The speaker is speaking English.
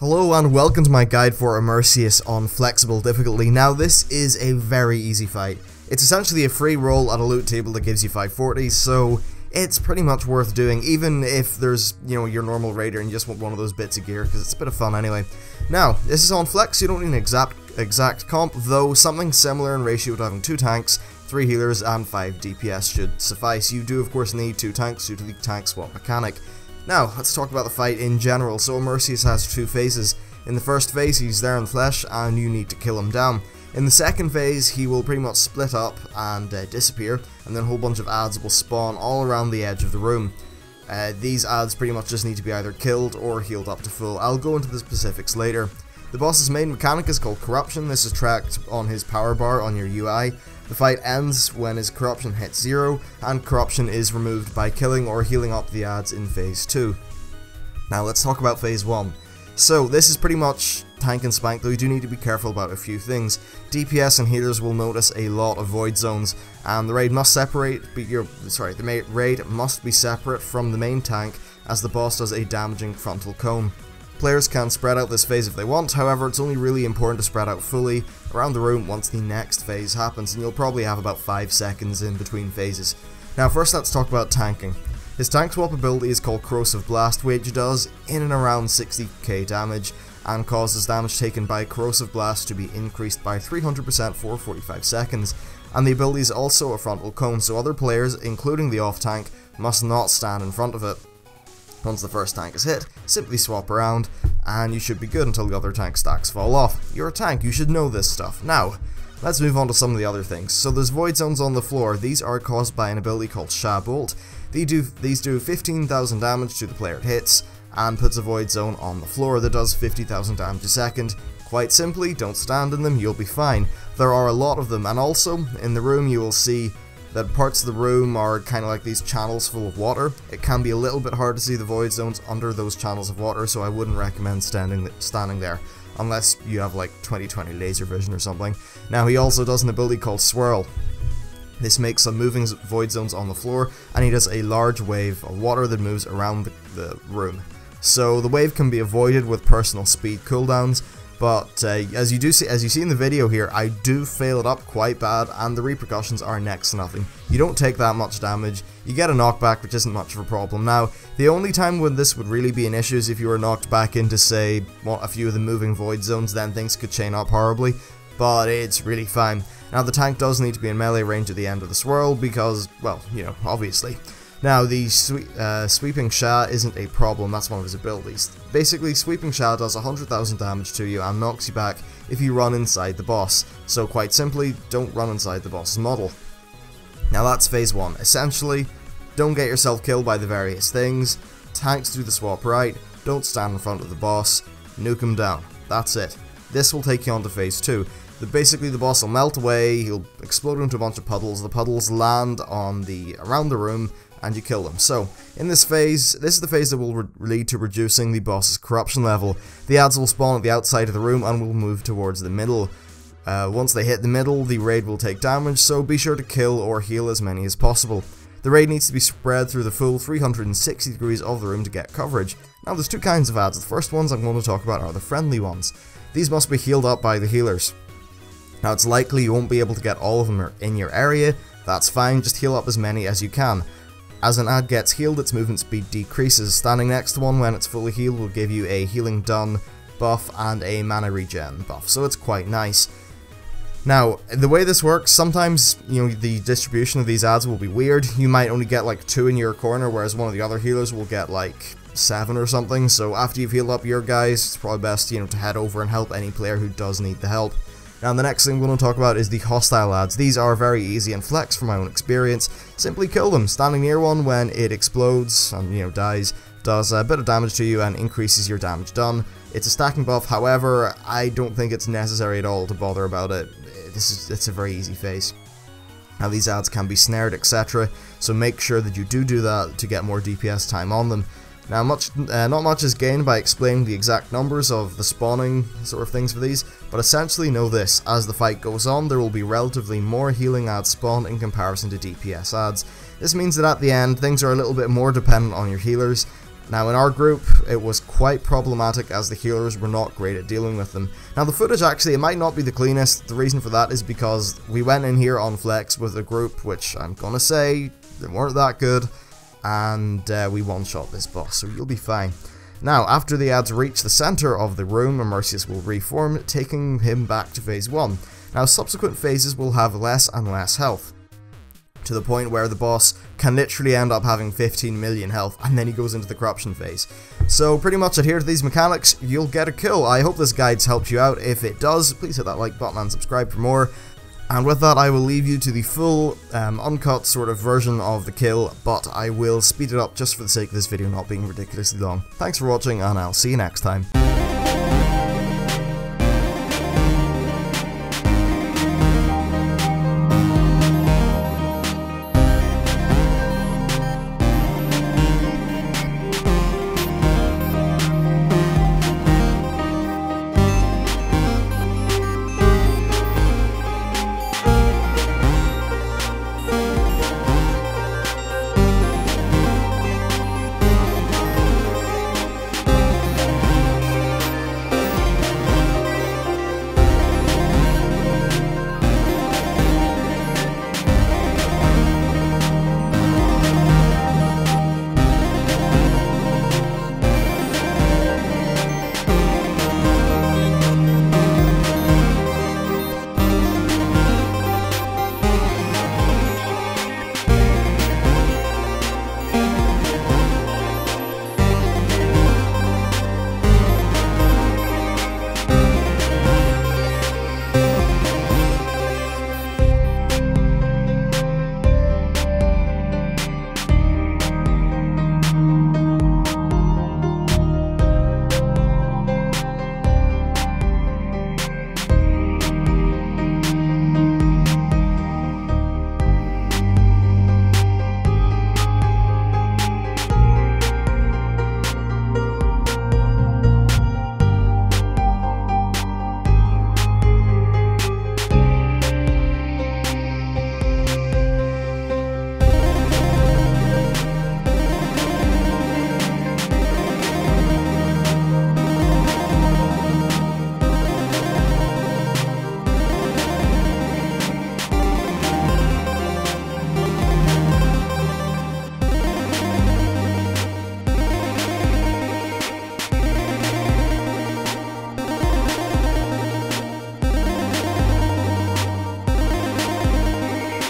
Hello and welcome to my guide for Immerseus on flexible difficulty. Now this is a very easy fight. It's essentially a free roll at a loot table that gives you 540, so it's pretty much worth doing even if there's, your normal raider and you just want one of those bits of gear because it's a bit of fun anyway. Now, this is on flex, you don't need an exact comp, though something similar in ratio to having 2 tanks, 3 healers and 5 DPS should suffice. You do of course need 2 tanks due to the tank swap mechanic. Now, let's talk about the fight in general. So Immerseus has 2 phases. In the first phase, he's there in flesh, and you need to kill him down. In the second phase, he will pretty much split up and disappear, and then a whole bunch of adds will spawn all around the edge of the room. These adds pretty much just need to be either killed or healed up to full. I'll go into the specifics later. The boss's main mechanic is called Corruption. This is tracked on his power bar on your UI. The fight ends when his corruption hits 0, and corruption is removed by killing or healing up the adds in phase 2. Now let's talk about phase 1. So this is pretty much tank and spank, though you do need to be careful about a few things. DPS and healers will notice a lot of void zones, and the raid must the raid must be separate from the main tank, as the boss does a damaging frontal cone. Players can spread out this phase if they want, however it's only really important to spread out fully around the room once the next phase happens, and you'll probably have about 5 seconds in between phases. Now first let's talk about tanking. His tank swap ability is called Corrosive Blast, which does in and around 60k damage, and causes damage taken by Corrosive Blast to be increased by 300% for 45 seconds, and the ability is also a frontal cone, so other players, including the off tank, must not stand in front of it. Once the first tank is hit, simply swap around, and you should be good until the other tank stacks fall off. You're a tank, you should know this stuff. Now, let's move on to some of the other things. So there's void zones on the floor. These are caused by an ability called Sha Bolt. These do 15,000 damage to the player it hits, and puts a void zone on the floor that does 50,000 damage a second. Quite simply, don't stand in them, you'll be fine. There are a lot of them, and also, in the room you will see that parts of the room are kind of like these channels full of water. It can be a little bit hard to see the void zones under those channels of water, so I wouldn't recommend standing there, unless you have like 20/20 laser vision or something. Now he also does an ability called Swirl. This makes some moving void zones on the floor, and he does a large wave of water that moves around the room. So the wave can be avoided with personal speed cooldowns, but as you see in the video here, I do fail it up quite bad, and the repercussions are next to nothing. You don't take that much damage, you get a knockback, which isn't much of a problem. Now, the only time when this would really be an issue is if you were knocked back into, say, a few of the moving void zones, then things could chain up horribly, but it's really fine. Now, the tank does need to be in melee range at the end of the swirl because, well, obviously. Now, the Sweeping Sha isn't a problem, that's one of his abilities. Basically, Sweeping Sha does 100,000 damage to you and knocks you back if you run inside the boss. So quite simply, don't run inside the boss's model. Now that's phase 1. Essentially, don't get yourself killed by the various things, tanks do the swap right, don't stand in front of the boss, nuke him down. That's it. This will take you on to phase 2. Basically the boss will melt away, he'll explode into a bunch of puddles, the puddles land around the room, and you kill them. So, in this phase, this is the phase that will lead to reducing the boss's corruption level. The adds will spawn at the outside of the room and will move towards the middle. Once they hit the middle, the raid will take damage, so be sure to kill or heal as many as possible. The raid needs to be spread through the full 360 degrees of the room to get coverage. Now there's 2 kinds of adds. The first ones I'm going to talk about are the friendly ones. These must be healed up by the healers. Now it's likely you won't be able to get all of them in your area, that's fine, just heal up as many as you can. As an ad gets healed, its movement speed decreases. Standing next to one when it's fully healed will give you a healing done buff and a mana regen buff, so it's quite nice. Now, the way this works, sometimes, the distribution of these ads will be weird. You might only get like 2 in your corner, whereas one of the other healers will get like 7 or something, so after you've healed up your guys, it's probably best, to head over and help any player who does need the help. Now the next thing we're going to talk about is the hostile adds. These are very easy and flex from my own experience. Simply kill them. Standing near one when it explodes and dies does a bit of damage to you and increases your damage done. It's a stacking buff, however, I don't think it's necessary at all to bother about it. It's a very easy phase. Now these adds can be snared, etc. So make sure that you do that to get more DPS time on them. Now, not much is gained by explaining the exact numbers of the spawning sort of things for these, but essentially know this: as the fight goes on, there will be relatively more healing adds spawned in comparison to DPS adds. This means that at the end, things are a little bit more dependent on your healers, Now in our group, it was quite problematic as the healers were not great at dealing with them. Now the footage actually, it might not be the cleanest. The reason for that is because we went in here on Flex with a group which I'm gonna say, they weren't that good, and we one-shot this boss, so you'll be fine. Now, after the ads reach the center of the room, Immerseus will reform, taking him back to phase 1. Now subsequent phases will have less and less health, to the point where the boss can literally end up having 15 million health, and then he goes into the corruption phase. So pretty much adhere to these mechanics, you'll get a kill. I hope this guide's helped you out. If it does, please hit that like button and subscribe for more. And with that, I will leave you to the full, uncut sort of version of the kill, but I will speed it up just for the sake of this video not being ridiculously long. Thanks for watching, and I'll see you next time.